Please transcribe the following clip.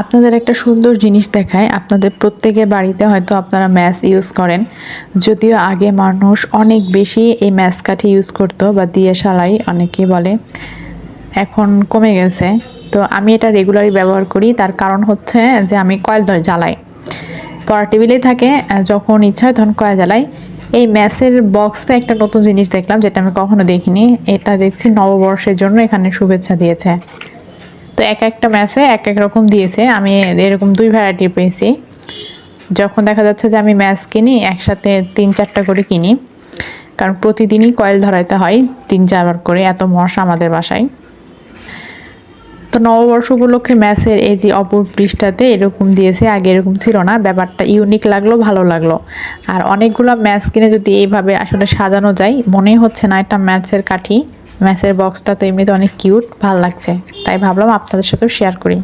আপনাদের একটা সুন্দর জিনিস দেখায়, আপনাদের প্রত্যেকের বাড়িতে হয়তো আপনারা ম্যাশ ইউজ করেন। যদিও আগে মানুষ অনেক বেশি এই ম্যাশ কাঠি ইউজ করতো বা দিয়ে শালাই অনেকেই বলে, এখন কমে গেছে। তো আমি এটা রেগুলারই ব্যবহার করি। তার কারণ হচ্ছে যে আমি কয়েল জ্বালাই, পড়া টেবিলেই থাকে, যখন ইচ্ছা হয় তখন কয়েল জ্বালাই। এই ম্যাসের বক্সে একটা নতুন জিনিস দেখলাম যেটা আমি কখনো দেখিনি। এটা দেখছি নববর্ষের জন্য এখানে শুভেচ্ছা দিয়েছে। তো এক একটা ম্যাচে এক এক রকম দিয়েছে, আমি এরকম 2 ভ্যারাইটির পেয়েছি। যখন দেখা যাচ্ছে যে আমি ম্যাচ কিনি একসাথে 3-4টা করে কিনি, কারণ প্রতিদিনই কয়েল ধরাইতে হয় 3-4 বার করে, এত মশা আমাদের বাসায়। তো নববর্ষ উপলক্ষে ম্যাচের এই যে অপর পৃষ্ঠাতে এরকম দিয়েছে, আগে এরকম ছিল না। ব্যাপারটা ইউনিক লাগলো, ভালো লাগলো। আর অনেকগুলো ম্যাচ কিনে যদি এইভাবে আসলে সাজানো যায়, মনেই হচ্ছে না এটা ম্যাচের কাঠি। ম্যাচের বক্সটা তো এমনিতে অনেক কিউট, ভালো লাগছে, তাই ভাবলাম আপনাদের সাথেও শেয়ার করি।